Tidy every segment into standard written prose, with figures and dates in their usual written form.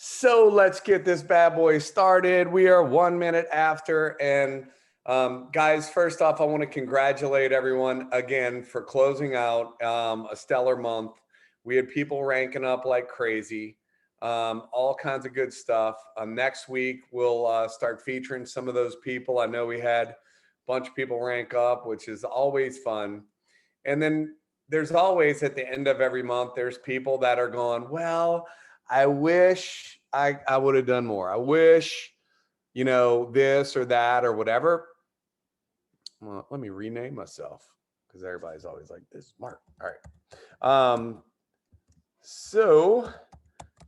So let's get this bad boy started. We are 1 minute after. And guys, first off, I want to congratulate everyone again for closing out a stellar month. We had people ranking up like crazy, all kinds of good stuff. Next week, we'll start featuring some of those people. I know we had a bunch of people rank up, which is always fun. And then there's always at the end of every month, there's people that are going, well, I wish I would have done more. I wish, this or that or whatever. Well, let me rename myself because everybody's always like, this is Mark. All right. So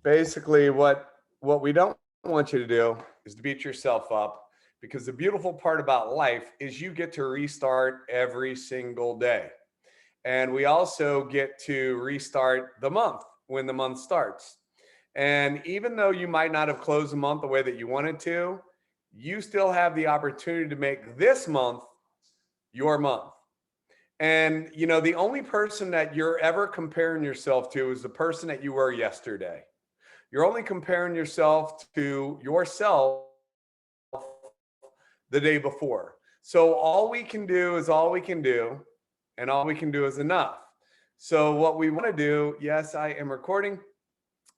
basically what we don't want you to do is to beat yourself up, because the beautiful part about life is you get to restart every single day. And we also get to restart the month when the month starts. And even though you might not have closed the month the way that you wanted to, you still have the opportunity to make this month your month. And, the only person that you're ever comparing yourself to is the person that you were yesterday. You're only comparing yourself to yourself the day before. So all we can do is all we can do, and all we can do is enough. So what we want to do, yes, I am recording.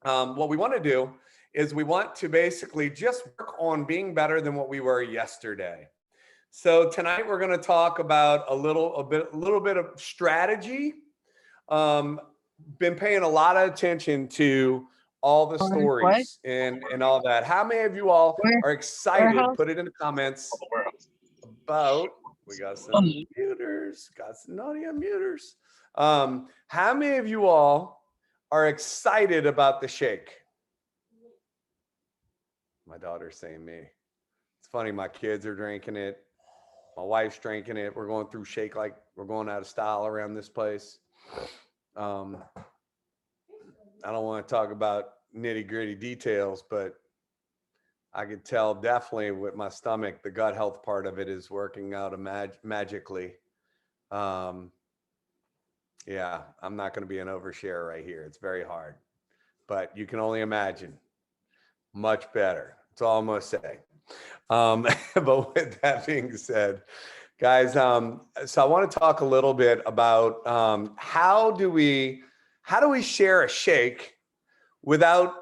What we want to do is we want to basically just work on being better than what we were yesterday. So tonight we're going to talk about a little bit of strategy. Been paying a lot of attention to all the stories and all that. How many of you all are excited? Put it in the comments about. We got some muters, got some naughty unmuters. How many of you all are excited about the shake? My daughter's saying me. It's funny, my kids are drinking it. My wife's drinking it. We're going through shake like we're going out of style around this place. I don't want to talk about nitty gritty details, but I could tell definitely with my stomach, the gut health part of it is working out magically. Yeah, I'm not going to be an overshare right here. It's very hard, but you can only imagine. Much better. That's all I'm going to say. But with that being said, guys, so I want to talk a little bit about how do we share a shake without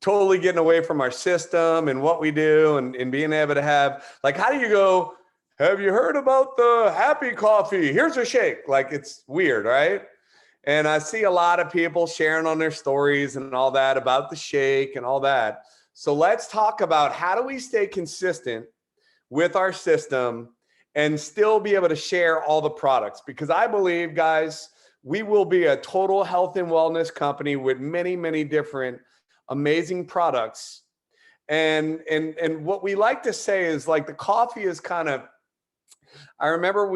totally getting away from our system and what we do and being able to have, like, how do you go, have you heard about the happy coffee? Here's a shake. Like, it's weird, right? And I see a lot of people sharing on their stories and all that about the shake and all that. So let's talk about how do we stay consistent with our system and still be able to share all the products? Because I believe, guys, we will be a total health and wellness company with many, many different amazing products. And what we like to say is, like, the coffee is kind of, I remember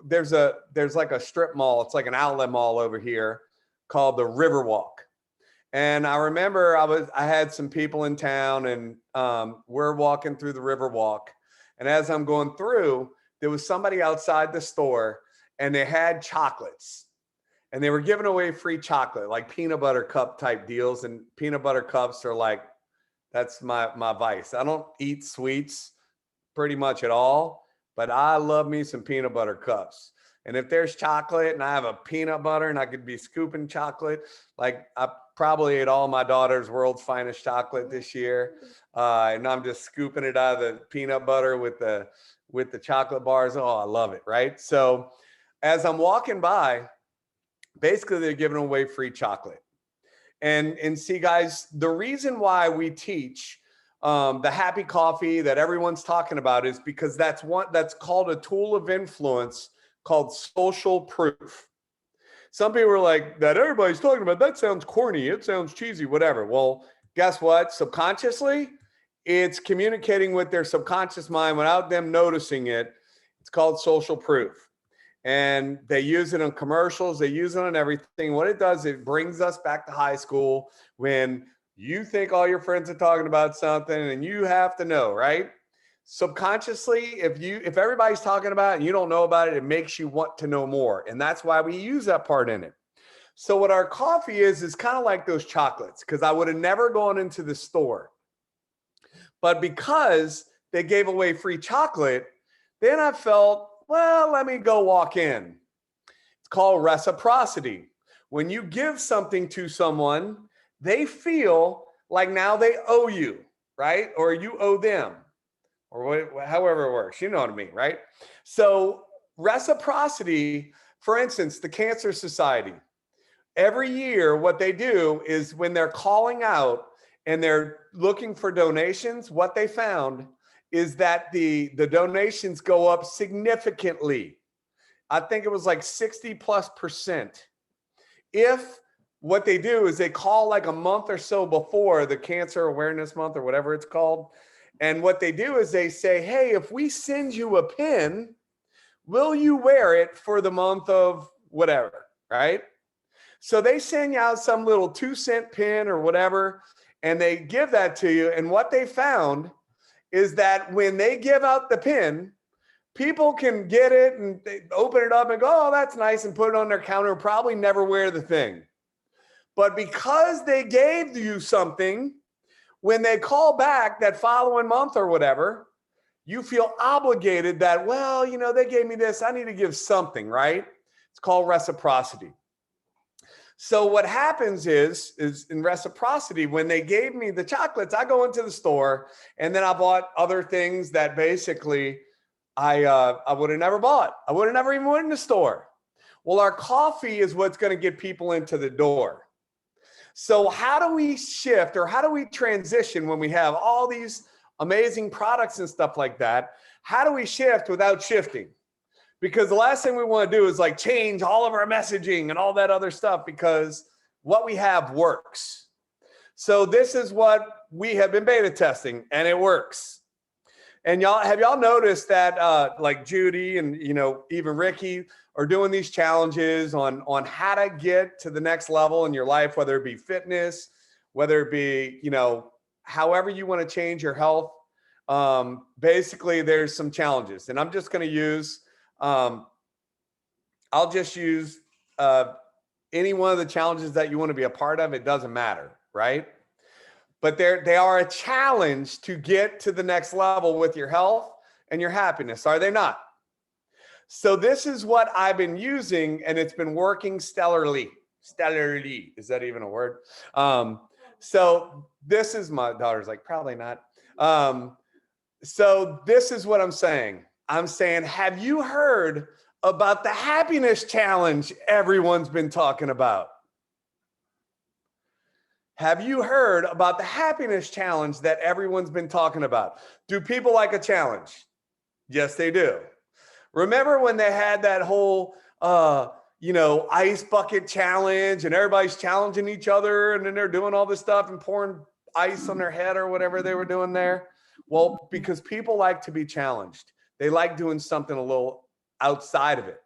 there's like a strip mall. It's like an outlet mall over here called the Riverwalk. And I remember I had some people in town, and we're walking through the Riverwalk. And as I'm going through, there was somebody outside the store, and they had chocolates, and they were giving away free chocolate, like peanut butter cup type deals. And peanut butter cups are like, that's my vice. I don't eat sweets pretty much at all, but I love me some peanut butter cups. And if there's chocolate and I have a peanut butter and I could be scooping chocolate, like, I probably ate all my daughter's world's finest chocolate this year. And I'm just scooping it out of the peanut butter with the chocolate bars. Oh, I love it. Right. So as I'm walking by, basically they're giving away free chocolate. And see, guys, the reason why we teach the happy coffee that everyone's talking about is because that's called a tool of influence called social proof. Some people are like, that everybody's talking about, that sounds corny, it sounds cheesy, whatever. Well, guess what? Subconsciously, it's communicating with their subconscious mind without them noticing it. It's called social proof. And they use it in commercials. They use it on everything. What it does, it brings us back to high school when you think all your friends are talking about something and you have to know, right? Subconsciously, if everybody's talking about it and you don't know about it, it makes you want to know more. And that's why we use that part in it. So what our coffee is kind of like those chocolates, because I would have never gone into the store. But because they gave away free chocolate, then I felt, well, let me go walk in. It's called reciprocity. When you give something to someone, they feel like now they owe you, right? Or you owe them, or however it works. You know what I mean, right? So reciprocity, for instance, the Cancer Society, every year, what they do is when they're calling out and they're looking for donations, what they found is that the donations go up significantly. I think it was like 60+%. If what they do is they call like a month or so before the Cancer Awareness Month or whatever it's called. And what they do is they say, hey, if we send you a pin, will you wear it for the month of whatever, right? So they send you out some little 2-cent pin or whatever, and they give that to you. And what they found is that when they give out the pin, people can get it and they open it up and go, oh, that's nice, and put it on their counter, probably never wear the thing. But because they gave you something, when they call back that following month or whatever, you feel obligated that, well, you know, they gave me this, I need to give something, right? It's called reciprocity. So what happens is in reciprocity, when they gave me the chocolates, I go into the store and then I bought other things that basically I would have never bought. I would have never even went in the store. Well, our coffee is what's going to get people into the door. So how do we shift, or how do we transition when we have all these amazing products and stuff like that? How do we shift without shifting? Because the last thing we want to do is like change all of our messaging and all that other stuff, because what we have works. So this is what we have been beta testing, and it works. And have y'all noticed that like Judy and, you know, even Ricky are doing these challenges on how to get to the next level in your life, whether it be fitness, whether it be, you know, however you want to change your health. Basically, there's some challenges, and I'm just going to use, I'll just use any one of the challenges that you want to be a part of. It doesn't matter, right? But they are a challenge to get to the next level with your health and your happiness, are they not? So this is what I've been using, and it's been working stellarly. Stellarly, is that even a word? So this is, my daughter's like, probably not. So this is what I'm saying. I'm saying, have you heard about the happiness challenge everyone's been talking about? Have you heard about the happiness challenge that everyone's been talking about? Do people like a challenge? Yes, they do. Remember when they had that whole, you know, ice bucket challenge, and everybody's challenging each other, and then they're doing all this stuff and pouring ice on their head or whatever they were doing there? Well, because people like to be challenged. They like doing something a little outside of it.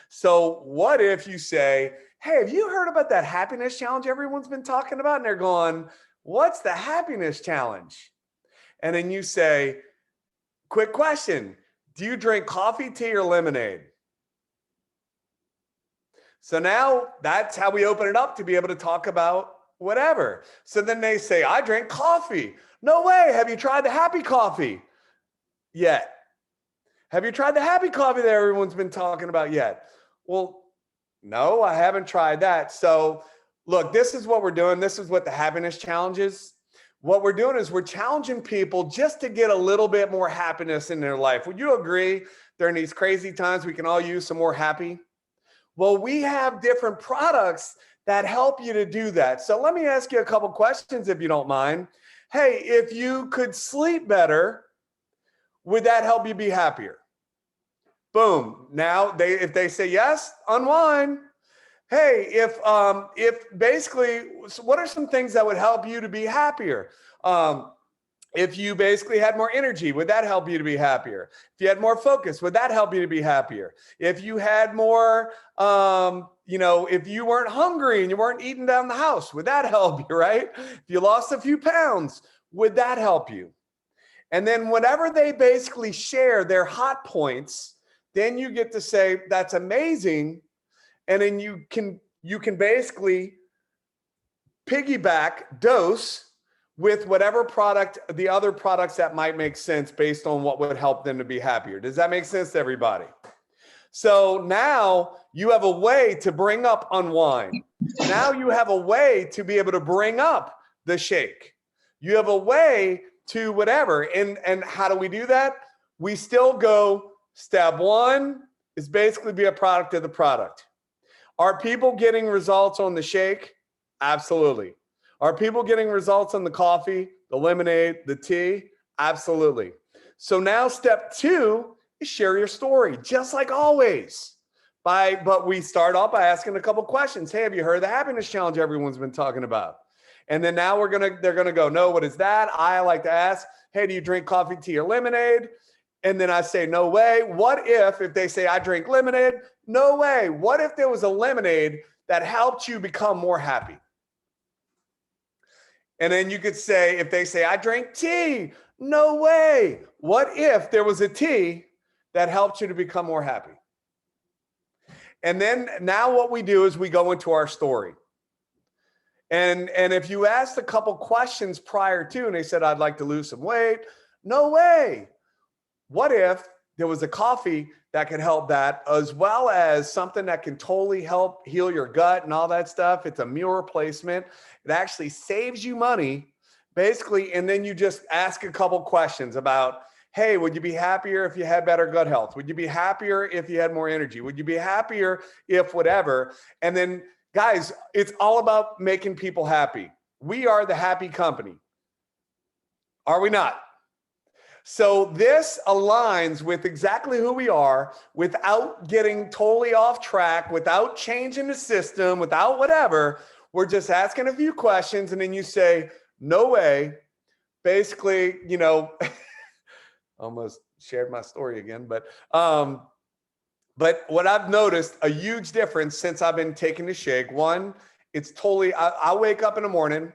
So what if you say, hey, have you heard about that happiness challenge everyone's been talking about? And they're going, what's the happiness challenge? And then you say, quick question, do you drink coffee, tea, or lemonade? So now that's how we open it up to be able to talk about whatever. So then they say, I drink coffee. No way. Have you tried the happy coffee yet? Have you tried the happy coffee that everyone's been talking about yet? Well, no, I haven't tried that. So look, this is what we're doing. This is what the happiness challenge is. What we're doing is we're challenging people just to get a little bit more happiness in their life. Would you agree during these crazy times we can all use some more happy? Well, we have different products that help you to do that. So let me ask you a couple questions if you don't mind. Hey, if you could sleep better, would that help you be happier? Boom. Now if they say yes, unwind. Hey, if basically, so what are some things that would help you to be happier? If you basically had more energy, would that help you to be happier? If you had more focus, would that help you to be happier? If you had more, you know, if you weren't hungry and you weren't eating down the house, would that help you, right? If you lost a few pounds, would that help you? And then whenever they basically share their hot points, then you get to say, that's amazing. And then you can you can basically piggyback dose with whatever product, the other products that might make sense based on what would help them to be happier. Does that make sense to everybody? So now you have a way to bring up unwind. Now you have a way to be able to bring up the shake. You have a way to whatever. And how do we do that? We still go, step one is basically be a product of the product. Are people getting results on the shake? Absolutely. Are people getting results on the coffee, the lemonade, the tea? Absolutely. So now step two is share your story, just like always. But we start off by asking a couple questions. Hey, have you heard of the happiness challenge everyone's been talking about? And then now they're gonna go, no, what is that? I like to ask, hey, do you drink coffee, tea, or lemonade? And then I say, no way. What if they say I drink lemonade? No way. What if there was a lemonade that helped you become more happy? And then you could say, if they say I drink tea, no way. What if there was a tea that helped you to become more happy? And then now what we do is we go into our story. And if you asked a couple questions prior to, and they said, I'd like to lose some weight, no way. What if there was a coffee that could help that, as well as something that can totally help heal your gut and all that stuff? It's a meal replacement. It actually saves you money, basically. And then you just ask a couple questions about, hey, would you be happier if you had better gut health? Would you be happier if you had more energy? Would you be happier if whatever? And then, guys, it's all about making people happy. We are the happy company. Are we not? So this aligns with exactly who we are without getting totally off track, without changing the system, without whatever. We're just asking a few questions, and then you say, no way. Basically, almost shared my story again, but what I've noticed, a huge difference since I've been taking the shake, one, it's totally, I wake up in the morning,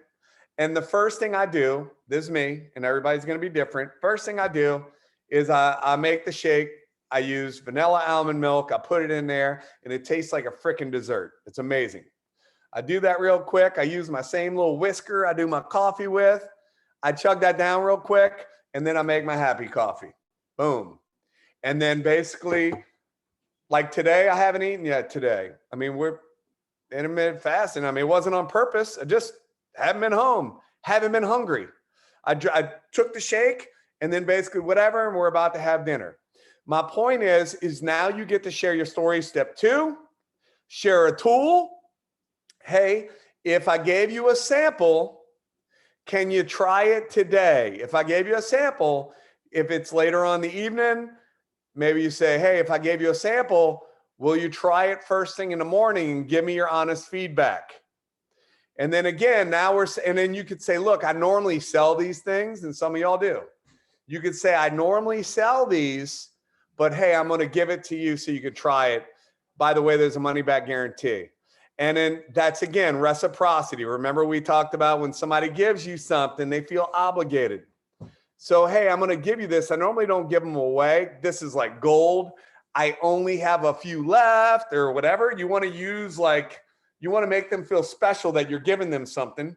and the first thing I do, this is me, and everybody's going to be different. First thing I do is I make the shake. I use vanilla almond milk. I put it in there, and it tastes like a freaking dessert. It's amazing. I do that real quick. I use my same little whisker I do my coffee with. I chug that down real quick, and then I make my happy coffee. Boom. And then basically, like today, I haven't eaten yet today. I mean, we're intermittent fasting. I mean, it wasn't on purpose. I just haven't been home, haven't been hungry. I took the shake and then basically whatever, and we're about to have dinner. My point is now you get to share your story. Step two, share a tool. Hey, if I gave you a sample, can you try it today? If I gave you a sample, if it's later on in the evening, maybe you say, hey, if I gave you a sample, will you try it first thing in the morning and give me your honest feedback? And then again, and then you could say, look, I normally sell these things, and some of y'all do. You could say, I normally sell these, but hey, I'm going to give it to you so you could try it. By the way, there's a money back guarantee. And then that's, again, reciprocity. Remember, we talked about when somebody gives you something, they feel obligated. So, hey, I'm going to give you this. I normally don't give them away. This is like gold. I only have a few left or whatever. You want to use you want to make them feel special that you're giving them something,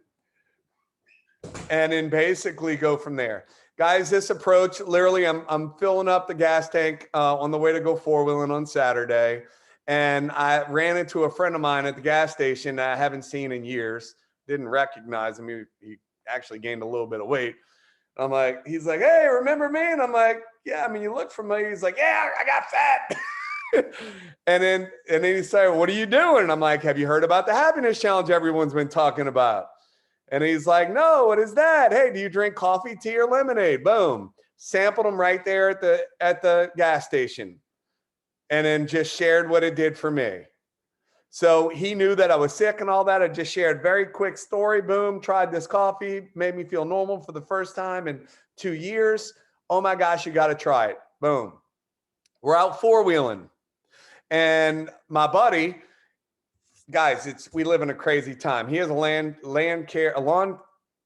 and then basically go from there. Guys, this approach, literally, I'm filling up the gas tank on the way to go four-wheeling on Saturday, and I ran into a friend of mine at the gas station that I haven't seen in years. Didn't recognize him. He actually gained a little bit of weight. I'm like, he's like, hey, remember me? And I'm like, yeah, I mean, you look familiar. He's like, yeah, I got fat. And then he said, what are you doing? And I'm like, have you heard about the happiness challenge everyone's been talking about? And he's like, no, what is that? Hey, do you drink coffee, tea, or lemonade? Boom. Sampled them right there at the gas station. And then just shared what it did for me. So he knew that I was sick and all that. I just shared very quick story. Boom, tried this coffee, made me feel normal for the first time in 2 years. Oh my gosh, you got to try it. Boom. We're out four-wheeling. And my buddy, guys, we live in a crazy time. He has a lawn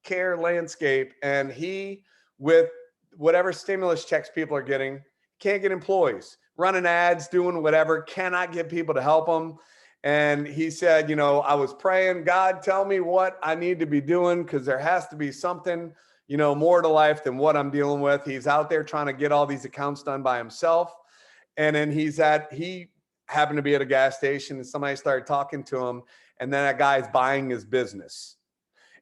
care landscape, and he, with whatever stimulus checks people are getting, can't get employees. Running ads, doing whatever, cannot get people to help him. And he said, I was praying, God, tell me what I need to be doing, because there has to be something, more to life than what I'm dealing with. He's out there trying to get all these accounts done by himself. And then he happened to be at a gas station, and somebody started talking to him. And then that guy's buying his business.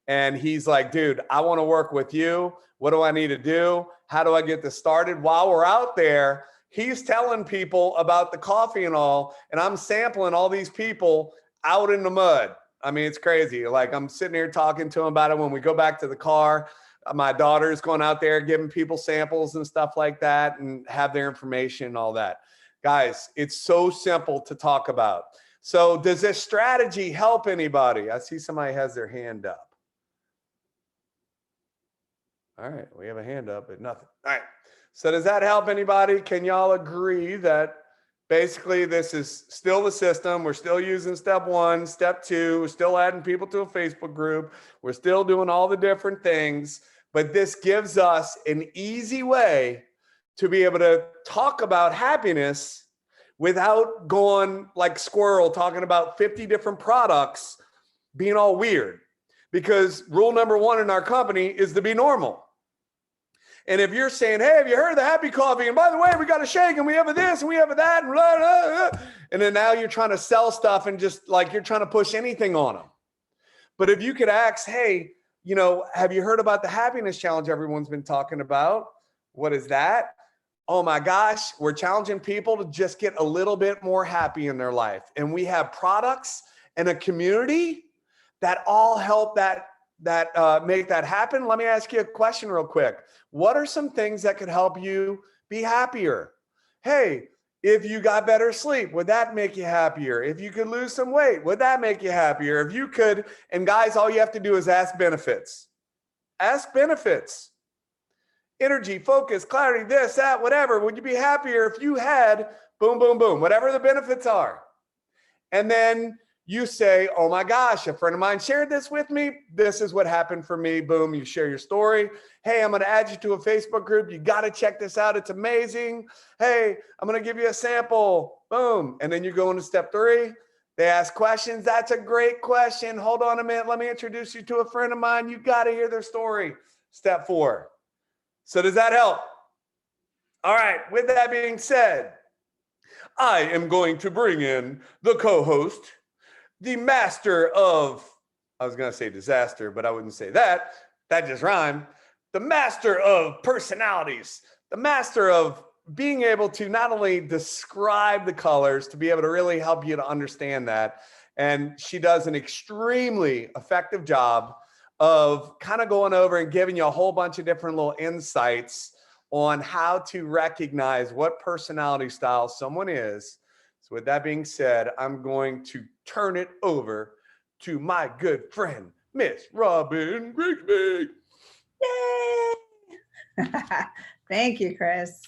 And he's like, dude, I want to work with you. What do I need to do? How do I get this started? While we're out there, he's telling people about the coffee and all, and I'm sampling all these people out in the mud. I mean, it's crazy. Like, I'm sitting here talking to him about it. When we go back to the car, my daughter's going out there giving people samples and stuff like that, and have their information and all that. Guys, it's so simple to talk about. So does this strategy help anybody? I see somebody has their hand up. All right, we have a hand up, but nothing. All right. So does that help anybody? Can y'all agree that basically this is still the system? We're still using step 1, step 2, we're still adding people to a Facebook group. We're still doing all the different things, but this gives us an easy way to be able to talk about happiness without going like squirrel, talking about 50 different products, being all weird. Because rule number 1 in our company is to be normal. And if you're saying, hey, have you heard of the Happy Coffee? And by the way, we got a shake, and we have a this, and we have a that, and blah, blah, blah. And then now you're trying to sell stuff, and just like you're trying to push anything on them. But if you could ask, hey, have you heard about the happiness challenge everyone's been talking about? What is that? Oh my gosh, we're challenging people to just get a little bit more happy in their life. And we have products and a community that all help that make that happen. Let me ask you a question real quick. What are some things that could help you be happier? Hey, if you got better sleep, would that make you happier? If you could lose some weight, would that make you happier? If you could, and guys, all you have to do is ask benefits. Ask benefits. Energy, focus, clarity, this, that, whatever. Would you be happier if you had boom, boom, boom, whatever the benefits are? And then you say, oh my gosh, a friend of mine shared this with me. This is what happened for me. Boom, you share your story. Hey, I'm going to add you to a Facebook group. You got to check this out. It's amazing. Hey, I'm going to give you a sample. Boom. And then you go into step 3. They ask questions. That's a great question. Hold on a minute. Let me introduce you to a friend of mine. You got to hear their story. Step 4. So does that help? All right. With that being said, I am going to bring in the co-host, the master of, I was going to say disaster, but I wouldn't say that. That just rhymed. The master of personalities, the master of being able to not only describe the colors, to be able to really help you to understand that. And she does an extremely effective job of kind of going over and giving you a whole bunch of different little insights on how to recognize what personality style someone is. So with that being said, I'm going to turn it over to my good friend, Miss Robin Grigsby. Yay! Thank you, Chris.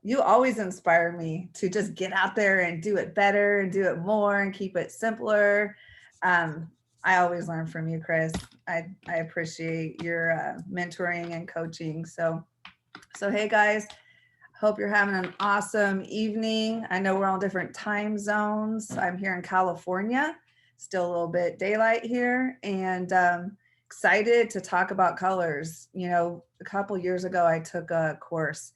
You always inspire me to just get out there and do it better and do it more and keep it simpler. I always learn from you, Chris. I appreciate your mentoring and coaching. So hey guys, hope you're having an awesome evening. I know we're all different time zones. I'm here in California, still a little bit daylight here, and excited to talk about colors. A couple years ago, I took a course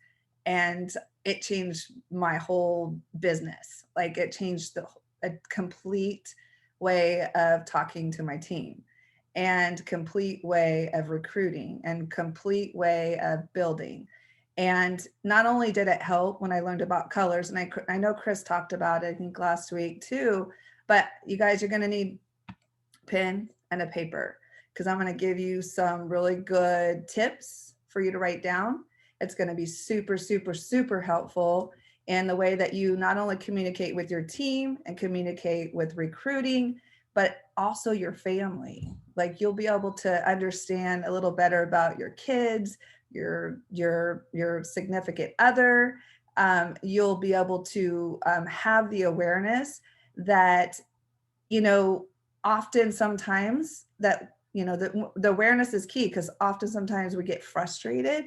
and it changed my whole business. Like, it changed a complete way of talking to my team, and complete way of recruiting, and complete way of building. And not only did it help when I learned about colors, and I know Chris talked about it, I think last week too, but you guys, you're going to need a pen and a paper, because I'm going to give you some really good tips for you to write down. It's going to be super, super, super helpful in the way that you not only communicate with your team and communicate with recruiting, but also your family. Like, you'll be able to understand a little better about your kids, your significant other. You'll be able to have the awareness that, often sometimes that, the awareness is key, because often sometimes we get frustrated,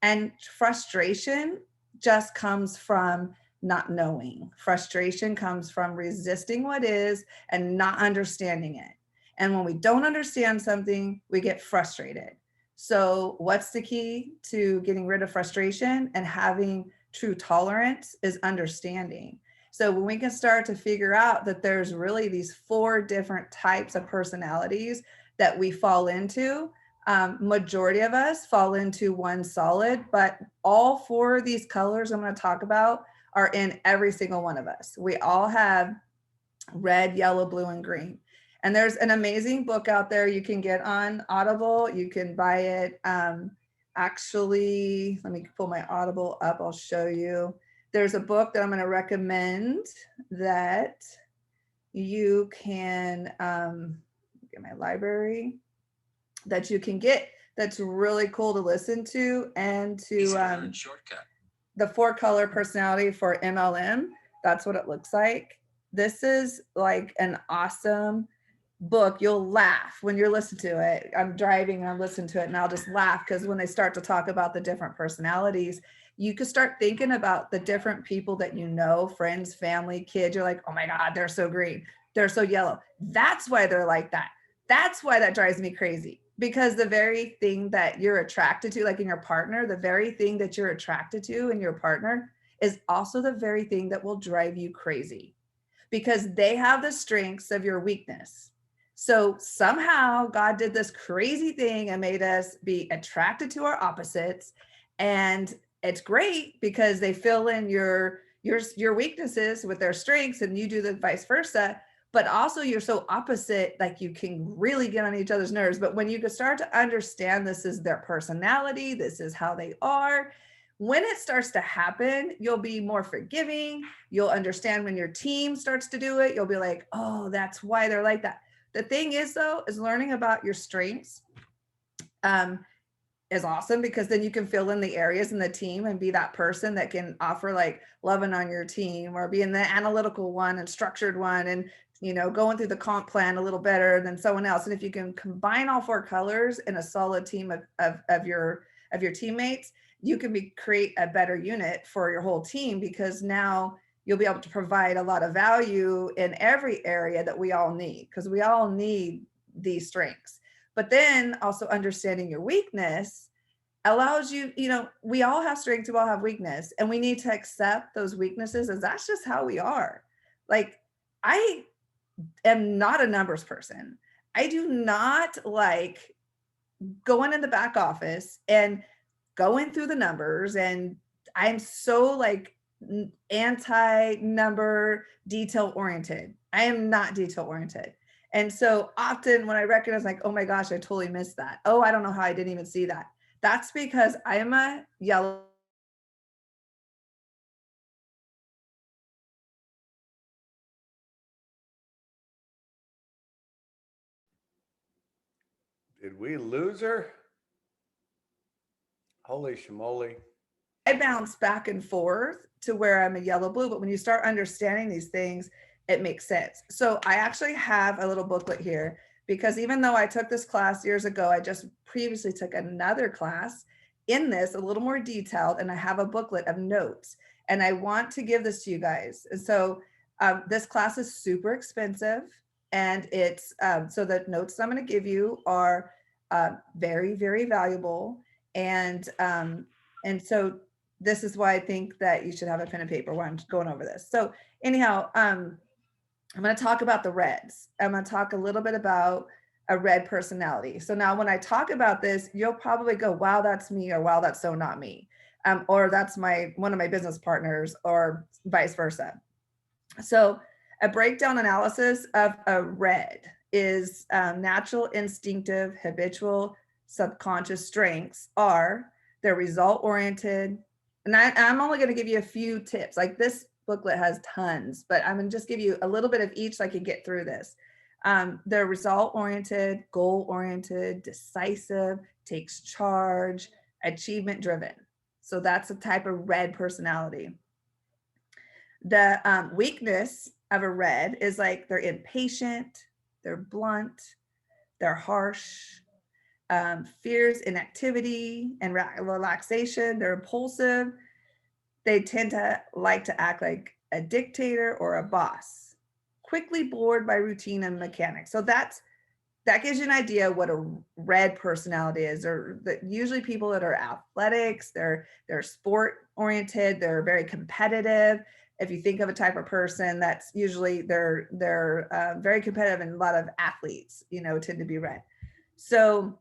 and frustration just comes from not knowing. Frustration comes from resisting what is and not understanding it. And when we don't understand something, we get frustrated. So, what's the key to getting rid of frustration and having true tolerance is understanding. So, when we can start to figure out that there's really these 4 different types of personalities that we fall into, majority of us fall into one solid, but all 4 of these colors I'm going to talk about are in every single one of us. We all have red, yellow, blue, and green. And there's an amazing book out there you can get on Audible. You can buy it. Actually, let me pull my Audible up. I'll show you. There's a book that I'm going to recommend that you can get my library that you can get. That's really cool to listen to and to shortcut. The 4 color personality for MLM. That's what it looks like. This is like an awesome book. You'll laugh when you're listening to it. I'm driving and I'm listening to it and I'll just laugh because when they start to talk about the different personalities, you can start thinking about the different people that you know, friends, family, kids. You're like, oh my God, they're so green. They're so yellow. That's why they're like that. That's why that drives me crazy. Because the very thing that you're attracted to, like in your partner, the very thing that you're attracted to in your partner is also the very thing that will drive you crazy because they have the strengths of your weakness. So somehow God did this crazy thing and made us be attracted to our opposites. And it's great because they fill in your weaknesses with their strengths and you do the vice versa. But also you're so opposite, like you can really get on each other's nerves. But when you can start to understand this is their personality, this is how they are, when it starts to happen, you'll be more forgiving. You'll understand when your team starts to do it. You'll be like, oh, that's why they're like that. The thing is, though, is learning about your strengths is awesome because then you can fill in the areas in the team and be that person that can offer like loving on your team or being the analytical one and structured one and going through the comp plan a little better than someone else. And if you can combine all 4 colors in a solid team of your teammates, you can create a better unit for your whole team because now you'll be able to provide a lot of value in every area that we all need because we all need these strengths. But then also understanding your weakness allows you, we all have strengths, we all have weakness, and we need to accept those weaknesses as that's just how we are. Like, I am not a numbers person. I do not like going in the back office and going through the numbers. And I'm so like anti-number detail oriented. I am not detail oriented. And so often when I recognize like, oh my gosh, I totally missed that. Oh, I don't know how I didn't even see that. That's because I am a yellow. Did we lose her? Holy schmoly. I bounce back and forth to where I'm a yellow blue, but when you start understanding these things, it makes sense. So I actually have a little booklet here because even though I took this class years ago, I just previously took another class in this a little more detailed, and I have a booklet of notes, and I want to give this to you guys. And so this class is super expensive, and it's so the notes I'm going to give you are very, very valuable, and so this is why I think that you should have a pen and paper while I'm going over this. So anyhow, I'm going to talk about the reds. I'm going to talk a little bit about a red personality. So now when I talk about this, you'll probably go, wow, that's me, or wow, that's so not me. Or that's one of my business partners, or vice versa. So a breakdown analysis of a red is natural, instinctive, habitual, subconscious strengths are they're result-oriented. And I'm only going to give you a few tips. Like this booklet has tons, but I'm going to just give you a little bit of each so I can get through this. They're result-oriented, goal-oriented, decisive, takes charge, achievement-driven. So that's a type of red personality. The weakness of a red is like they're impatient, they're blunt, they're harsh, fears inactivity and relaxation, they're impulsive, They tend to like to act like a dictator or a boss, quickly bored by routine and mechanics. So that gives you an idea what a red personality is. Or that usually people that are athletics, they're sport oriented, they're very competitive. If you think of a type of person, that's usually they're very competitive, and a lot of athletes, tend to be red. So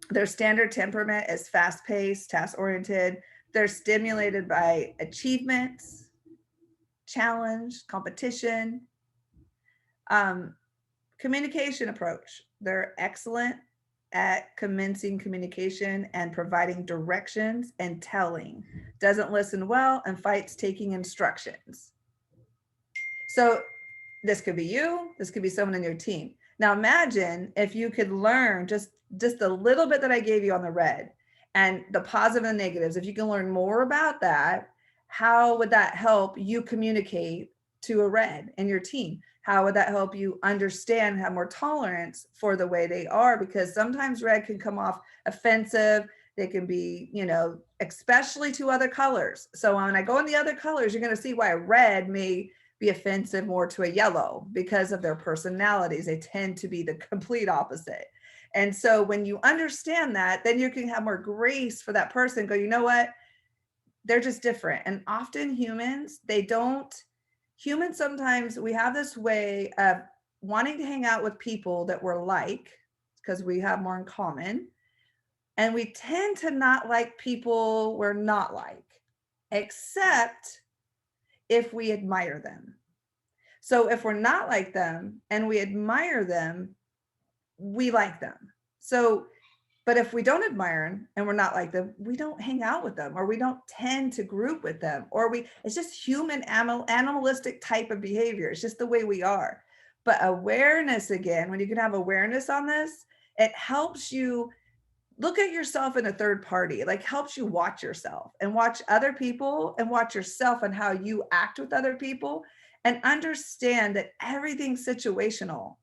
their standard temperament is fast paced, task oriented. They're stimulated by achievements, challenge, competition. Um, Communication approach. They're excellent at commencing communication and providing directions and telling. Doesn't listen well and fights taking instructions. So this could be you, this could be someone in your team. Now imagine if you could learn just a little bit that I gave you on the red, and the positive and negatives. If you can learn more about that, how would that help you communicate to a red in your team? How would that help you understand, have more tolerance for the way they are? Because sometimes red can come off offensive. They can be, especially to other colors. So when I go in the other colors, you're going to see why red may be offensive more to a yellow, because of their personalities. They tend to be the complete opposite. And so when you understand that, then you can have more grace for that person. Go, you know what? They're just different. And often humans sometimes we have this way of wanting to hang out with people that we're like, because we have more in common. And we tend to not like people we're not like, except if we admire them. So if we're not like them and we admire them, we like them. So, but if we don't admire them and we're not like them, we don't hang out with them, or we don't tend to group with them, or it's just human animalistic type of behavior. It's just the way we are. But awareness, again, when you can have awareness on this, it helps you look at yourself in a third party, like helps you watch yourself and watch other people and watch yourself and how you act with other people, and understand that everything's situational.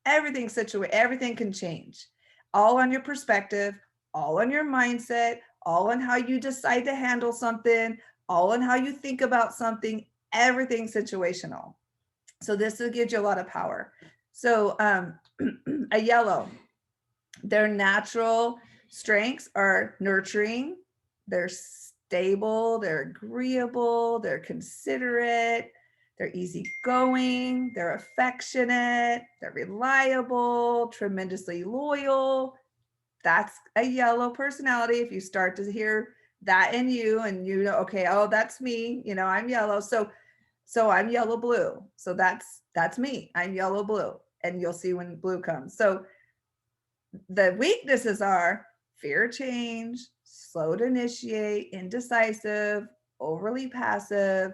Everything can change. All on your perspective, all on your mindset, all on how you decide to handle something, all on how you think about something. Everything's situational. So this will give you a lot of power. So a yellow, their natural strengths are nurturing, they're stable, they're agreeable, they're considerate, they're easygoing, they're affectionate, they're reliable, tremendously loyal. That's a yellow personality. If you start to hear that in you, and okay, oh, that's me, I'm yellow. So I'm yellow blue. So that's me. I'm yellow blue. And you'll see when blue comes. So the weaknesses are fear change, slow to initiate, indecisive, overly passive,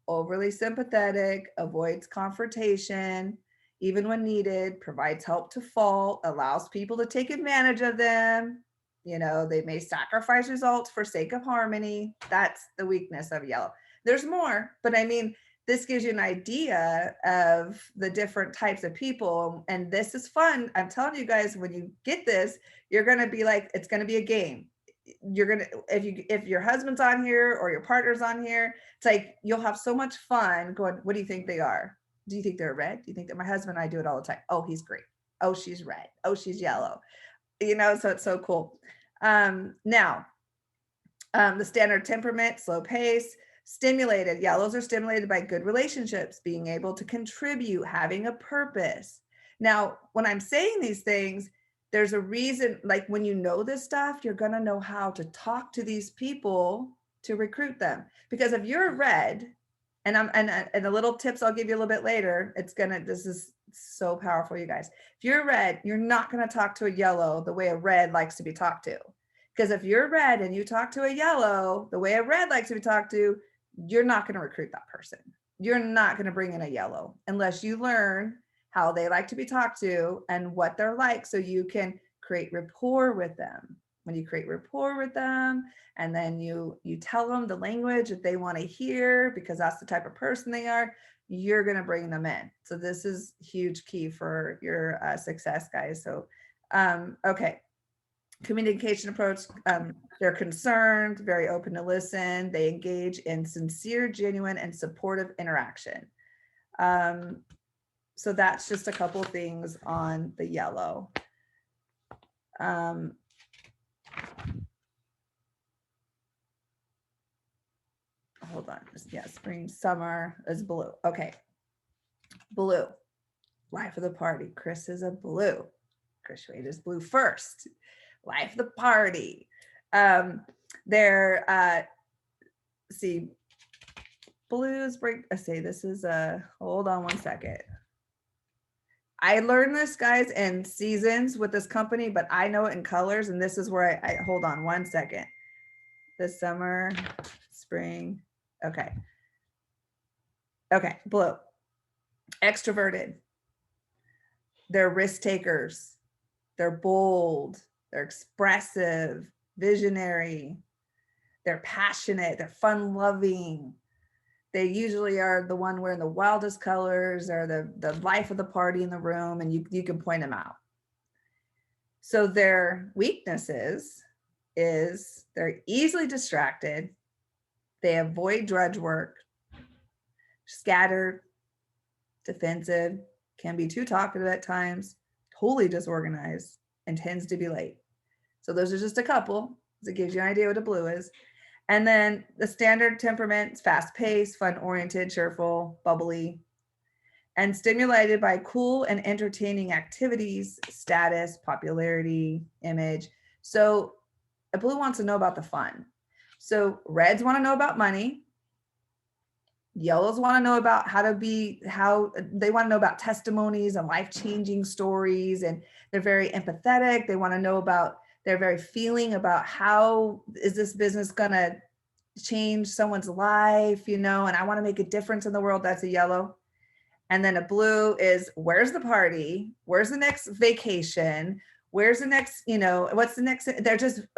overly sympathetic, avoids confrontation, even when needed, provides help to fault, allows people to take advantage of them. They may sacrifice results for sake of harmony. That's the weakness of yellow. There's more, but I mean, this gives you an idea of the different types of people. And this is fun. I'm telling you guys, when you get this, you're going to be like, it's going to be a game. You're going to, if your husband's on here or your partner's on here, it's like, you'll have so much fun going, what do you think they are? Do you think they're red? Do you think that my husband and I do it all the time? Oh, he's green. Oh, she's red. Oh, she's yellow. So it's so cool. Now, the standard temperament, slow pace, stimulated. Yellows are stimulated by good relationships, being able to contribute, having a purpose. Now, when I'm saying these things, there's a reason, like when you know this stuff, you're going to know how to talk to these people to recruit them. Because if you're red, and the little tips I'll give you a little bit later, this is so powerful, you guys. If you're red, you're not going to talk to a yellow the way a red likes to be talked to. Because if you're red and you talk to a yellow the way a red likes to be talked to, you're not going to recruit that person. You're not going to bring in a yellow unless you learn how they like to be talked to and what they're like, so you can create rapport with them. When you create rapport with them, and then you tell them the language that they want to hear, because that's the type of person they are, you're going to bring them in. So this is huge key for your success, guys. So okay, communication approach, they're concerned, very open to listen. They engage in sincere, genuine, and supportive interaction. So that's just a couple things on the yellow. Hold on. Yeah, spring, summer is blue. Okay. Blue. Life of the party. Chris is a blue. Chris Wade is blue first. Life of the party. They're see, blues break. I say this is a hold on one second. I learned this, guys, in seasons with this company, but I know it in colors, and this is where I hold on one second. The summer, spring. Okay. Okay, blue. Extroverted. They're risk takers. They're bold. They're expressive, visionary. They're passionate. They're fun loving. They usually are the one wearing the wildest colors, or the life of the party in the room, and you can point them out. So their weaknesses is they're easily distracted. They avoid drudge work, scattered, defensive, can be too talkative at times, totally disorganized, and tends to be late. So those are just a couple. So it gives you an idea what a blue is. And then the standard temperament is fast-paced, fun-oriented, cheerful, bubbly, and stimulated by cool and entertaining activities, status, popularity, image. So a blue wants to know about the fun. So reds want to know about money. Yellows want to know about how they want to know about testimonies and life-changing stories, and they're very empathetic. They want to know about, they're very feeling about how is this business gonna change someone's life, and I want to make a difference in the world. That's a yellow. And then a blue is, where's the party? Where's the next vacation? Where's the next, what's the next?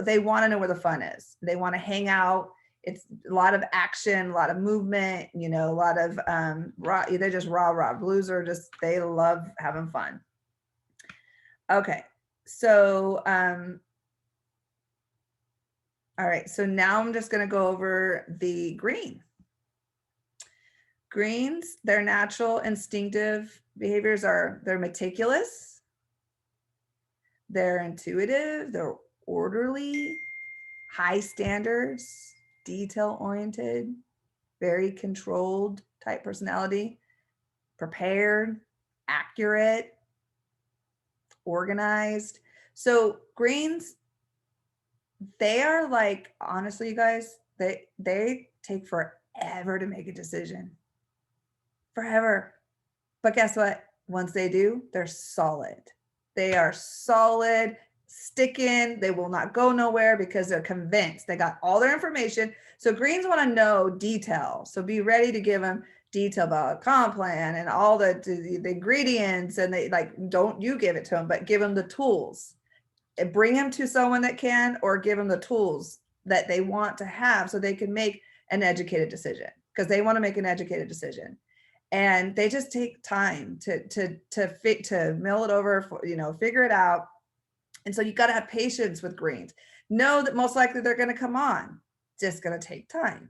They want to know where the fun is. They want to hang out. It's a lot of action, a lot of movement, a lot of raw. They're just rah. Blues are just, they love having fun. Okay. So, all right. So now I'm just going to go over the green. Greens, their natural instinctive behaviors are, they're meticulous. They're intuitive. They're orderly, high standards, detail oriented, very controlled type personality, prepared, accurate, organized. So greens, they are like, honestly, you guys, they take forever to make a decision. Forever. But guess what? Once they do, they're solid. They are solid, sticking. They will not go nowhere because they're convinced. They got all their information. So greens want to know detail. So be ready to give them detail about a comp plan and all the ingredients. And they don't you give it to them, but give them the tools. And bring them to someone that can, or give them the tools that they want to have so they can make an educated decision, because they want to make an educated decision. And they just take time to mill it over, figure it out. And so you got to have patience with greens. Know that most likely they're going to come on. Just going to take time.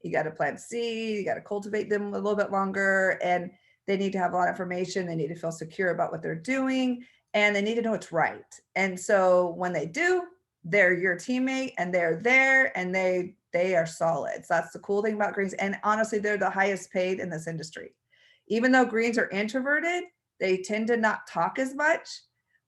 You got to plant seed. You got to cultivate them a little bit longer. And they need to have a lot of information. They need to feel secure about what they're doing. And they need to know it's right. And so when they do, they're your teammate, and they're there, and they are solid. So that's the cool thing about greens. And honestly, they're the highest paid in this industry. Even though greens are introverted, they tend to not talk as much,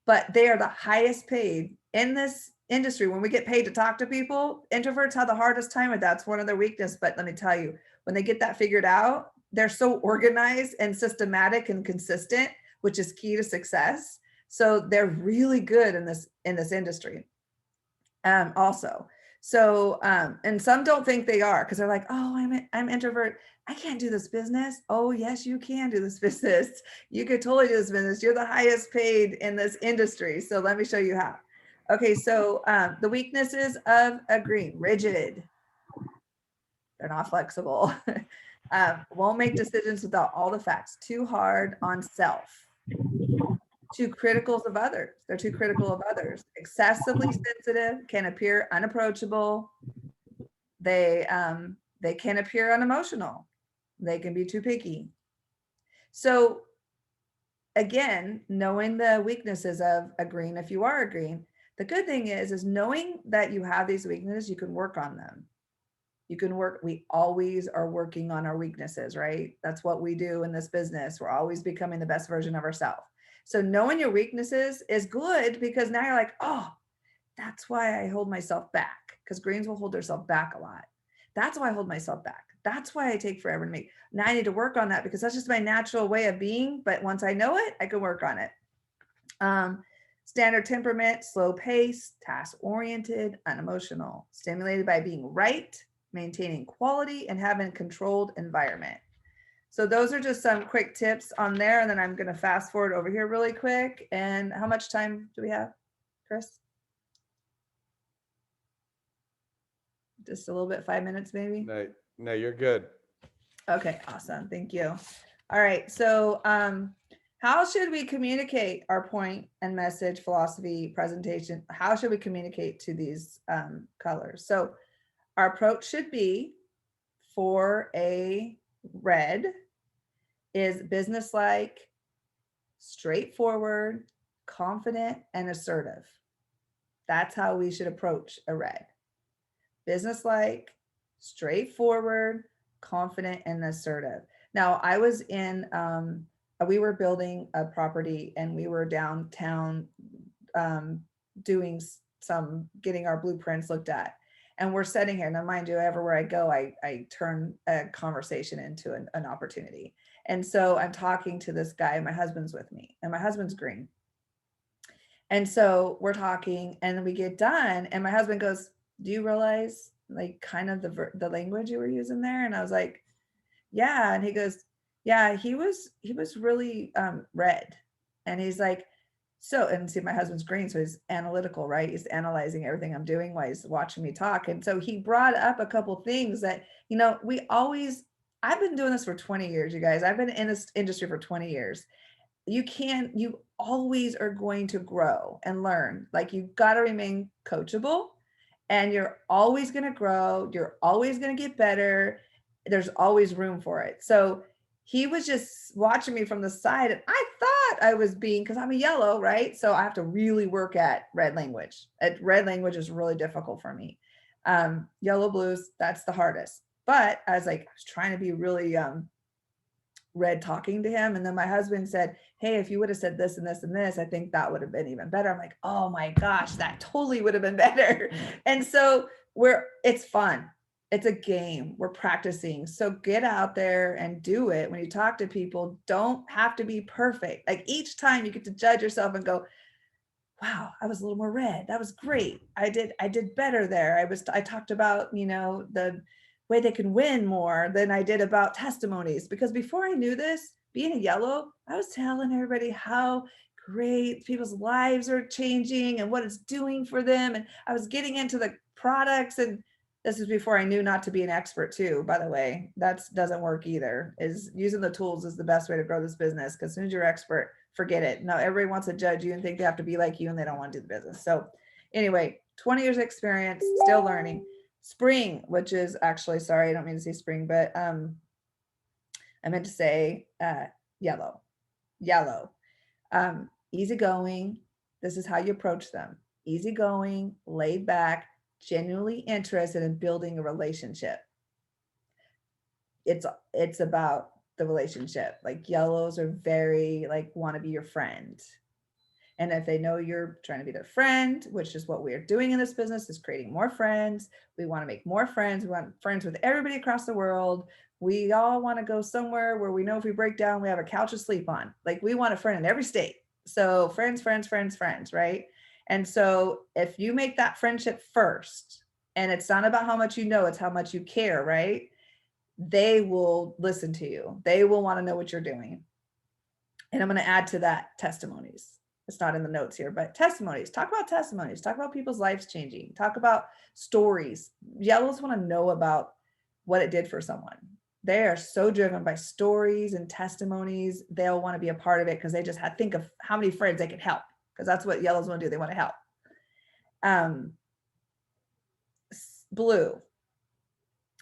but they are the highest paid in this industry. When we get paid to talk to people, introverts have the hardest time, and that's one of their weaknesses. But let me tell you, when they get that figured out, they're so organized and systematic and consistent, which is key to success. So they're really good in this industry. Also. So, and some don't think they are, because they're like, oh, I'm introvert. I can't do this business. Oh, yes, you can do this business. You could totally do this business. You're the highest paid in this industry. So let me show you how. Okay. So, the weaknesses of a green: rigid. They're not flexible. Won't make decisions without all the facts. Too hard on self. too critical of others. They're too critical of others. Excessively sensitive, can appear unapproachable. They can appear unemotional. They can be too picky. So again, knowing the weaknesses of a green, if you are a green, the good thing is knowing that you have these weaknesses, you can work on them. You can work, we always are working on our weaknesses, right? That's what we do in this business. We're always becoming the best version of ourselves. So knowing your weaknesses is good because now you're like, oh, that's why I hold myself back, because greens will hold themselves back a lot. That's why I hold myself back. That's why I take forever to make. Now I need to work on that because that's just my natural way of being. But once I know it, I can work on it. Standard temperament, slow pace, task oriented, unemotional, stimulated by being right, maintaining quality, and having a controlled environment. So those are just some quick tips on there. And then I'm going to fast forward over here really quick. And how much time do we have, Chris? Just a little bit, 5 minutes maybe? No, you're good. Okay, awesome. Thank you. All right. So how should we communicate our point and message, philosophy, presentation? How should we communicate to these colors? So our approach should be, for a red, is businesslike, straightforward, confident, and assertive. That's how we should approach a red. Businesslike, straightforward, confident, and assertive. Now, I was in, we were building a property and we were downtown doing getting our blueprints looked at. And we're sitting here. Now, mind you, everywhere I go, I turn a conversation into an opportunity. And so I'm talking to this guy, my husband's with me, and my husband's green. And so we're talking and we get done. And my husband goes, do you realize like kind of the language you were using there? And I was like, yeah. And he goes, yeah, he was really red. And he's like, so, and see, my husband's green, so he's analytical, right? He's analyzing everything I'm doing while he's watching me talk. And so he brought up a couple things that, I've been doing this for 20 years, you guys. I've been in this industry for 20 years. You always are going to grow and learn. Like, you've got to remain coachable, and you're always going to grow. You're always going to get better. There's always room for it. So he was just watching me from the side, and I thought I was being, because I'm a yellow, right? So I have to really work at red language. Red language is really difficult for me. Yellow blues, that's the hardest. But I was trying to be really red talking to him. And then my husband said, hey, if you would have said this and this and this, I think that would have been even better. I'm like, oh my gosh, that totally would have been better. And so it's fun. It's a game. We're practicing. So get out there and do it. When you talk to people, don't have to be perfect. Like, each time you get to judge yourself and go, wow, I was a little more red. That was great. I did better there. I talked about, the way they can win more than I did about testimonies, because before I knew this, being a yellow, I was telling everybody how great people's lives are changing and what it's doing for them. And I was getting into the products, and this is before I knew not to be an expert too, by the way. That doesn't work either. Is using the tools is the best way to grow this business, because as soon as you're expert, forget it. No, everybody wants to judge you and think they have to be like you, and they don't want to do the business. So anyway, 20 years experience, still learning. Spring, which is actually, sorry, I don't mean to say spring, but I meant to say yellow. Easygoing. This is how you approach them. Easygoing, laid back, genuinely interested in building a relationship. It's about the relationship. Like, yellows are very want to be your friend. And if they know you're trying to be their friend, which is what we're doing in this business, is creating more friends. We want to make more friends. We want friends with everybody across the world. We all want to go somewhere where we know if we break down, we have a couch to sleep on. Like, we want a friend in every state. So friends, right? And so if you make that friendship first, and it's not about how much you know, it's how much you care, right? They will listen to you. They will want to know what you're doing. And I'm going to add to that testimonies. It's not in the notes here, but testimonies. Talk about testimonies. Talk about people's lives changing. Talk about stories. Yellows want to know about what it did for someone. they are so driven by stories and testimonies. They'll want to be a part of it because they just think of how many friends they can help, because that's what yellows want to do. They want to help. Blue,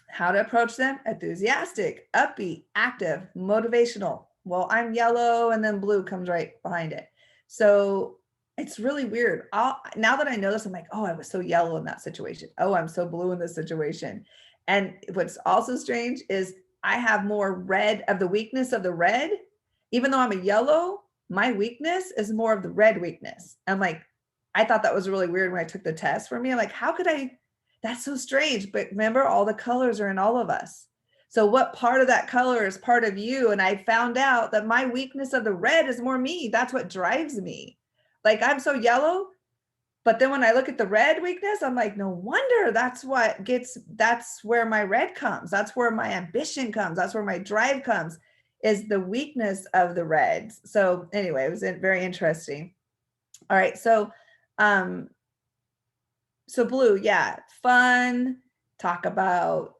how to approach them: enthusiastic, upbeat, active, motivational. Well, I'm yellow, and then blue comes right behind it. So it's really weird. Now that I know this, I'm like, oh, I was so yellow in that situation. Oh, I'm so blue in this situation. And what's also strange is I have more red, of the weakness of the red. Even though I'm a yellow, my weakness is more of the red weakness. I'm like, I thought that was really weird when I took the test for me. I'm like, how could I? That's so strange. But remember, all the colors are in all of us. So what part of that color is part of you? And I found out that my weakness of the red is more me. That's what drives me. Like, I'm so yellow, but then when I look at the red weakness, I'm like, no wonder that's where my red comes. That's where my ambition comes. That's where my drive comes, is the weakness of the reds. So anyway, it was very interesting. All right. So blue, yeah, fun. Talk about,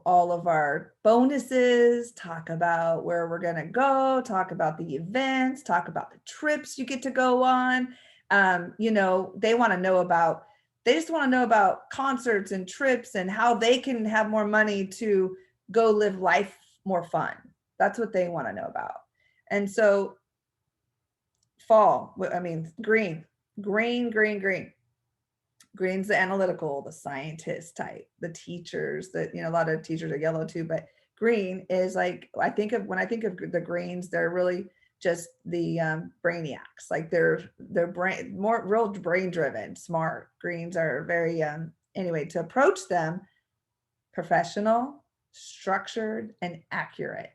all of our bonuses, talk about where we're going to go, talk about the events, talk about the trips you get to go on. They want to know about, they just want to know about concerts and trips and how they can have more money to go live life more fun. That's what they want to know about. And so green. Green's the analytical, the scientist type, the teachers that, a lot of teachers are yellow too, but green is like, when I think of the greens, they're really just the brainiacs. Like they're brain, more real brain driven, smart. Greens are very, anyway, to approach them: professional, structured, and accurate.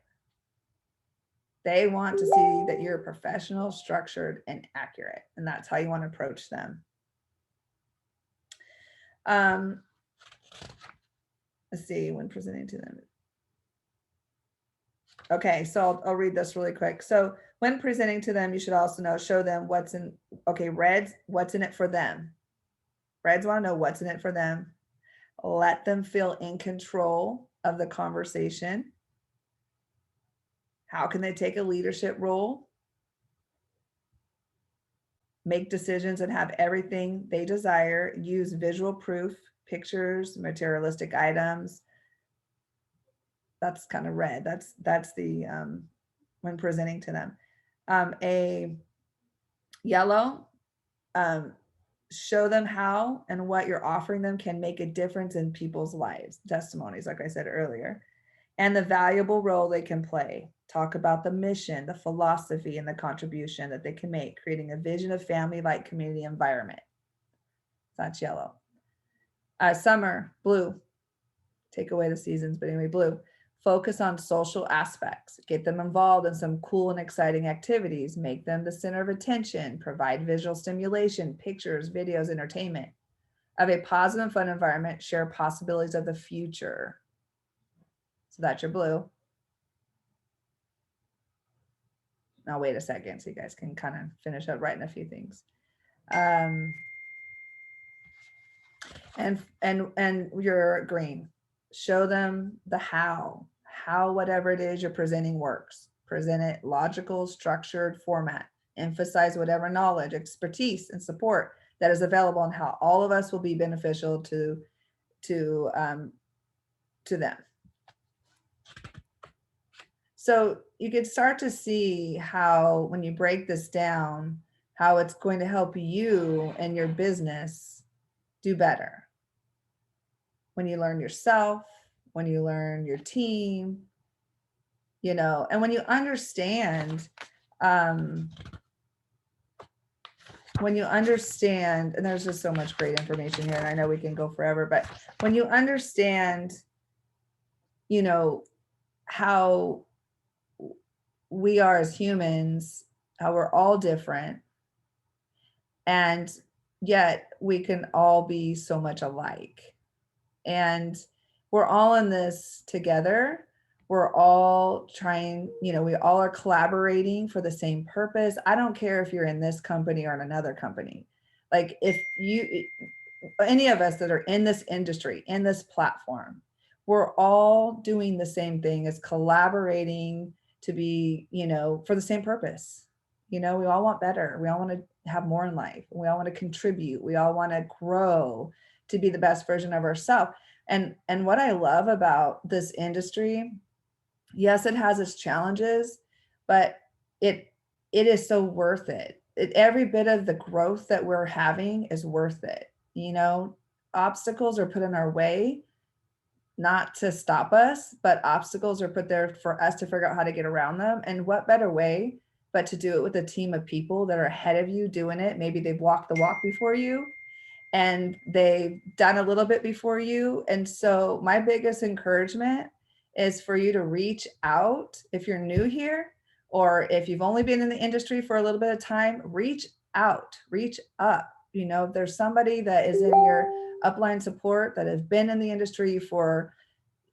They want to see that you're professional, structured, and accurate. And that's how you want to approach them. Let's see, when presenting to them. Okay, so I'll read this really quick. So when presenting to them, you should also show them what's in, reds, what's in it for them. Reds want to know what's in it for them. Let them feel in control of the conversation. How can they take a leadership role? Make decisions and have everything they desire. Use visual proof, pictures, materialistic items. That's kind of red. That's the when presenting to them. A yellow, show them how and what you're offering them can make a difference in people's lives. Testimonies, like I said earlier, and the valuable role they can play. Talk about the mission, the philosophy, and the contribution that they can make, creating a vision of family-like community environment. That's yellow. Summer, blue. Take away the seasons, but anyway, blue. Focus on social aspects. Get them involved in some cool and exciting activities. Make them the center of attention. Provide visual stimulation, pictures, videos, entertainment. Of a positive and fun environment. Share possibilities of the future. So that's your blue. Now wait a second so you guys can kind of finish up writing a few things. And you're green. Show them the how whatever it is you're presenting works. Present it logical, structured format. Emphasize whatever knowledge, expertise, and support that is available and how all of us will be beneficial to them. So you could start to see how, when you break this down, how it's going to help you and your business do better. When you learn yourself, when you learn your team, and when you understand, and there's just so much great information here, and I know we can go forever, but when you understand, how we are as humans, how we're all different, and yet we can all be so much alike. And we're all in this together. We're all trying, we all are collaborating for the same purpose. I don't care if you're in this company or in another company. Like any of us that are in this industry, in this platform, we're all doing the same thing, is collaborating to be, for the same purpose. We all want better. We all want to have more in life. We all want to contribute. We all want to grow to be the best version of ourselves. And what I love about this industry, yes, it has its challenges, but it is so worth it. Every bit of the growth that we're having is worth it. Obstacles are put in our way, not to stop us, but obstacles are put there for us to figure out how to get around them. And what better way but to do it with a team of people that are ahead of you doing it? Maybe they've walked the walk before you, and they've done a little bit before you. And so my biggest encouragement is for you to reach out. If you're new here, or if you've only been in the industry for a little bit of time, reach out, reach up. If there's somebody that is in your upline support that has been in the industry for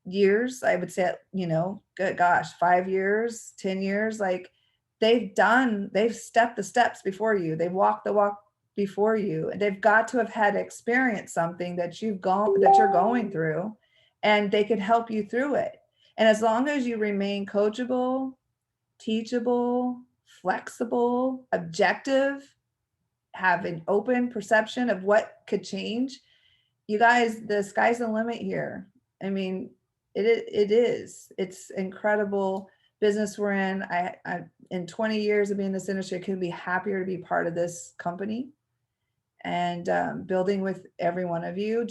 years, I would say, good gosh, 5 years, 10 years, like they've stepped the steps before you. They've walked the walk before you. And they've got to have had experienced something that you're going through, and they could help you through it. And as long as you remain coachable, teachable, flexible, objective, have an open perception of what could change, you guys, the sky's the limit here. I mean, it's incredible business we're in. I in 20 years of being in this industry, I couldn't be happier to be part of this company, and building with every one of you.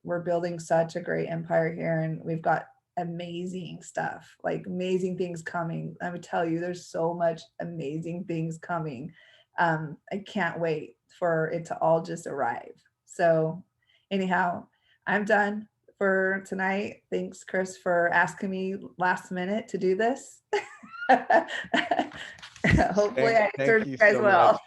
We're building such a great empire here, and we've got amazing stuff, like amazing things coming. I would tell you, there's so much amazing things coming. I can't wait for it to all just arrive. So anyhow, I'm done for tonight. Thanks, Chris, for asking me last minute to do this. Hopefully I answered you guys well.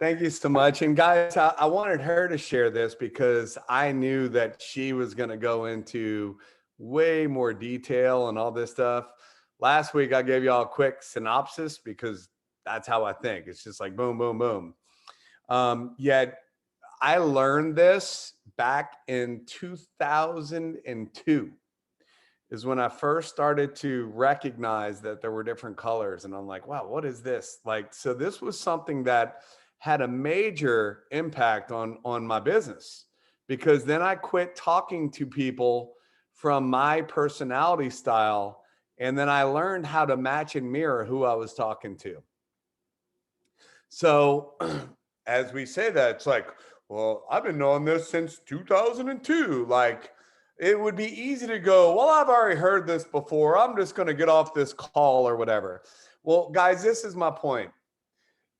Thank you so much. And guys, I wanted her to share this because I knew that she was going to go into way more detail and all this stuff. Last week, I gave you all a quick synopsis because that's how I think. It's just like boom, boom, boom. Yet I learned this back in 2002 is when I first started to recognize that there were different colors. And I'm like, wow, what is this? Like, so this was something that had a major impact on my business, because then I quit talking to people from my personality style. And then I learned how to match and mirror who I was talking to. So as we say that, it's like, well, I've been knowing this since 2002. Like, it would be easy to go, well, I've already heard this before. I'm just going to get off this call or whatever. Well, guys, this is my point.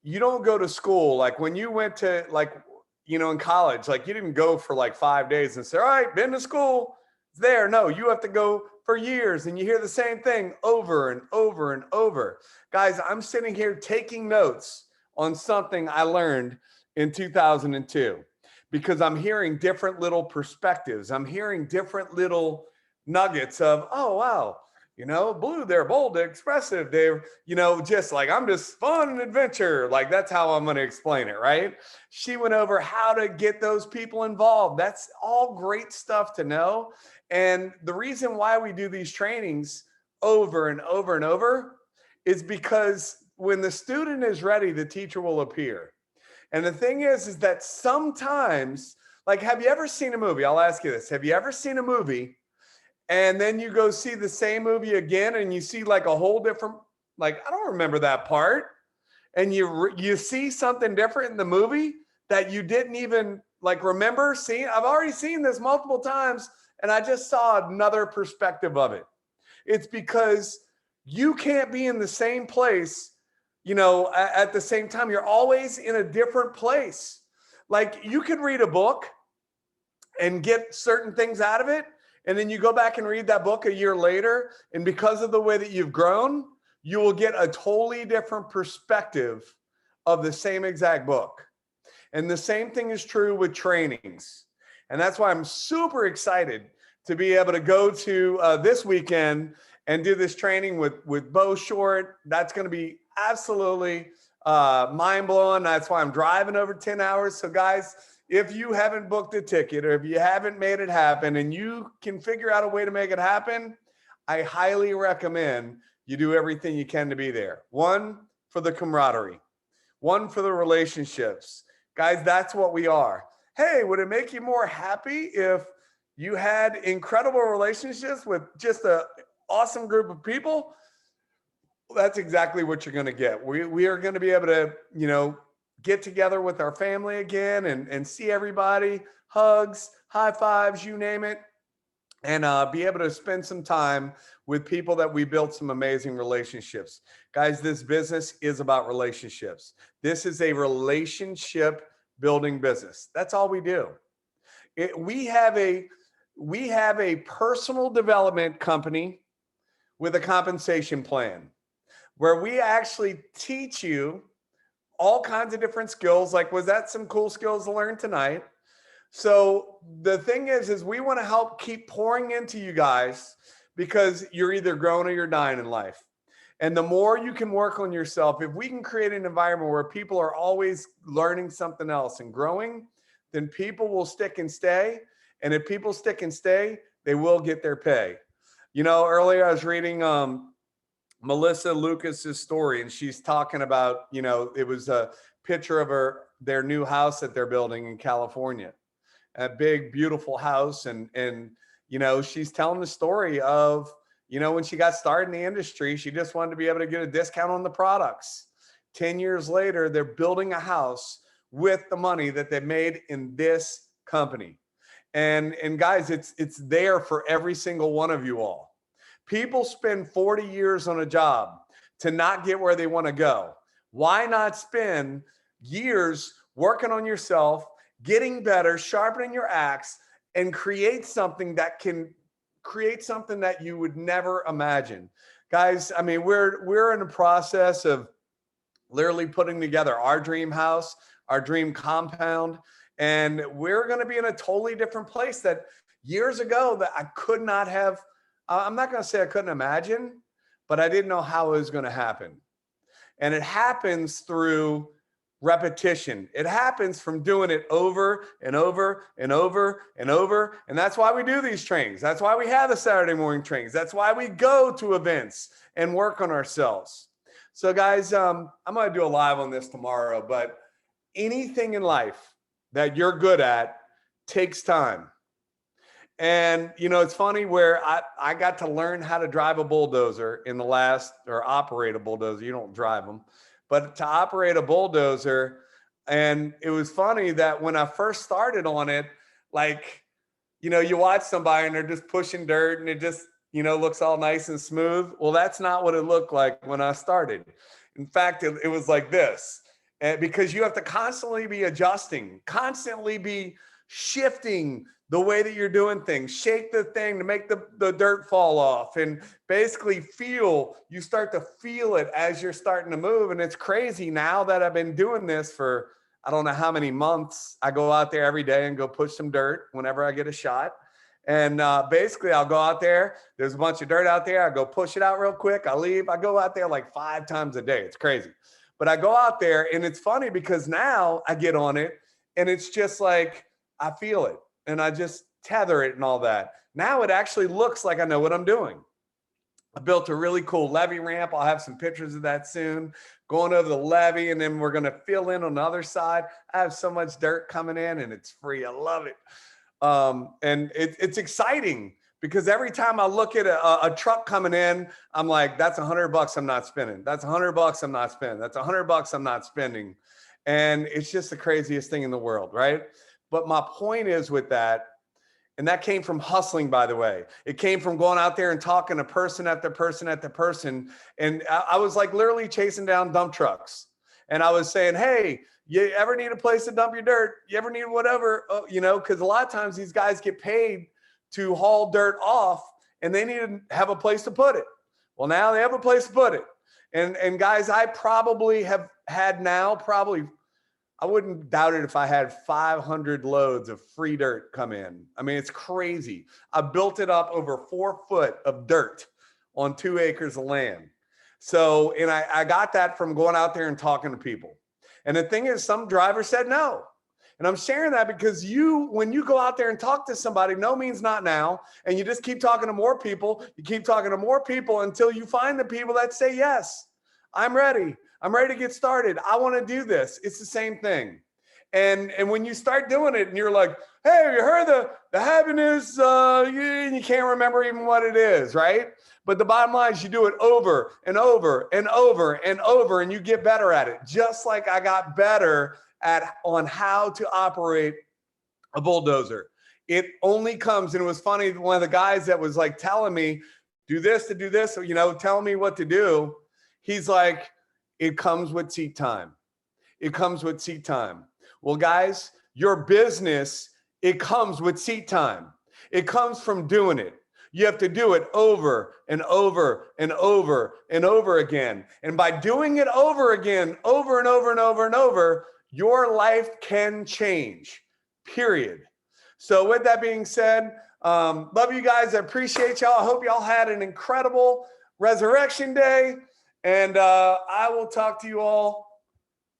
You don't go to school. Like when you went to in college, like you didn't go for like 5 days and say, all right, been to school. It's there. No, you have to go for years, and you hear the same thing over and over and over. Guys, I'm sitting here taking notes on something I learned in 2002. Because I'm hearing different little perspectives. I'm hearing different little nuggets of, oh, wow, Blue, they're bold, they're expressive. They're, just like, I'm just fun and adventure. Like, that's how I'm going to explain it, right? She went over how to get those people involved. That's all great stuff to know. And the reason why we do these trainings over and over and over is because when the student is ready, the teacher will appear. And the thing is that sometimes, like, have you ever seen a movie? I'll ask you this. Have you ever seen a movie and then you go see the same movie again and you see like a whole different, like, I don't remember that part. And you see something different in the movie that you didn't even like remember seeing. I've already seen this multiple times and I just saw another perspective of it. It's because you can't be in the same place at the same time. You're always in a different place. Like you could read a book and get certain things out of it. And then you go back and read that book a year later. And because of the way that you've grown, you will get a totally different perspective of the same exact book. And the same thing is true with trainings. And that's why I'm super excited to be able to go to this weekend and do this training with Bo Short. That's going to be absolutely mind-blowing. That's why I'm driving over 10 hours. So guys, if you haven't booked a ticket or if you haven't made it happen and you can figure out a way to make it happen, I highly recommend you do everything you can to be there. One, for the camaraderie. One, for the relationships. Guys, that's what we are. Hey, would it make you more happy if you had incredible relationships with just an awesome group of people? Well, that's exactly what you're going to get. We are going to be able to, get together with our family again and see everybody, hugs, high fives, you name it, and be able to spend some time with people that we built some amazing relationships. Guys, this business is about relationships. This is a relationship building business. That's all we do. We have a personal development company with a compensation plan where we actually teach you all kinds of different skills. Like, was that some cool skills to learn tonight? So the thing is we want to help keep pouring into you guys because you're either growing or you're dying in life. And the more you can work on yourself, if we can create an environment where people are always learning something else and growing, then people will stick and stay. And if people stick and stay, they will get their pay. Earlier I was reading Melissa Lucas's story, and she's talking about, it was a picture of their new house that they're building in California, a big, beautiful house. And she's telling the story of, when she got started in the industry, she just wanted to be able to get a discount on the products. 10 years later, they're building a house with the money that they made in this company. And guys, it's there for every single one of you all. People spend 40 years on a job to not get where they want to go. Why not spend years working on yourself, getting better, sharpening your axe, and create something that you would never imagine? Guys, I mean, we're in a process of literally putting together our dream house, our dream compound, and we're going to be in a totally different place that years ago that I could not have. I'm not going to say I couldn't imagine, but I didn't know how it was going to happen. And it happens through repetition. It happens from doing it over and over and over and over. And that's why we do these trainings. That's why we have the Saturday morning trainings. That's why we go to events and work on ourselves. So guys, I'm going to do a live on this tomorrow, but anything in life that you're good at takes time. And, it's funny where I got to learn how to drive a bulldozer or operate a bulldozer. You don't drive them, but to operate a bulldozer. And it was funny that when I first started on it, like, you watch somebody and they're just pushing dirt and it just, looks all nice and smooth. Well, that's not what it looked like when I started. In fact, it was like this, because you have to constantly be adjusting, constantly be shifting the way that you're doing things, shake the thing to make the dirt fall off, and basically you start to feel it as you're starting to move. And it's crazy now that I've been doing this for, I don't know how many months. I go out there every day and go push some dirt whenever I get a shot. And basically I'll go out there, there's a bunch of dirt out there. I go push it out real quick. I leave, I go out there like 5 times a day. It's crazy. But I go out there and it's funny because now I get on it and it's just like, I feel it. And I just tether it and all that. Now it actually looks like I know what I'm doing. I built a really cool levee ramp. I'll have some pictures of that soon. Going over the levee, and then we're going to fill in on the other side. I have so much dirt coming in and it's free. I love it. And it's exciting because every time I look at a truck coming in, I'm like, that's $100 I'm not spending. That's $100 I'm not spending. That's $100 I'm not spending. And it's just the craziest thing in the world, right? But my point is with that, and that came from hustling, by the way. It came from going out there and talking to person after person after person. And I was like literally chasing down dump trucks. And I was saying, hey, you ever need a place to dump your dirt? You ever need whatever, because a lot of times these guys get paid to haul dirt off and they need to have a place to put it. Well, now they have a place to put it. And guys, I probably have had I wouldn't doubt it if I had 500 loads of free dirt come in. I mean, it's crazy. I built it up over 4 foot of dirt on 2 acres of land. So, and I got that from going out there and talking to people. And the thing is, some drivers said no. And I'm sharing that because when you go out there and talk to somebody, no means not now, and you just keep talking to more people, you keep talking to more people until you find the people that say, yes, I'm ready. I'm ready to get started. I want to do this. It's the same thing. And when you start doing it and you're like, hey, have you heard the happiness, you can't remember even what it is, right? But the bottom line is you do it over and over and over and over, and you get better at it. Just like I got better on how to operate a bulldozer. It only comes, and it was funny, one of the guys that was like telling me, do this to do this, telling me what to do. He's like, it comes with seat time. It comes with seat time. Well, guys, your business, it comes with seat time. It comes from doing it. You have to do it over and over and over and over again. And by doing it over again, over and over and over and over, your life can change, period. So with that being said, love you guys. I appreciate y'all. I hope y'all had an incredible Resurrection Day. And I will talk to you all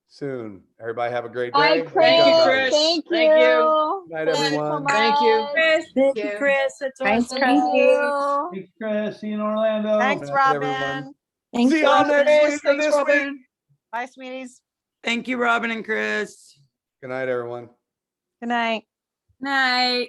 soon. Everybody have a great day. Bye, Chris. Thank you, Chris. Thank you. Thank you. Good night, Thank you so everyone. Thank you. much. Chris. Thank Thank you, you. Chris. That's Thanks, awesome. Chris. Thank you. Thanks, Chris. See you in Orlando. Thanks, Good night, everyone. Robin. Thanks, See y'all next Chris. week or Thanks, this week. Robin. Bye, sweeties. Thank you, Robin and Chris. Good night, everyone. Good night. Night.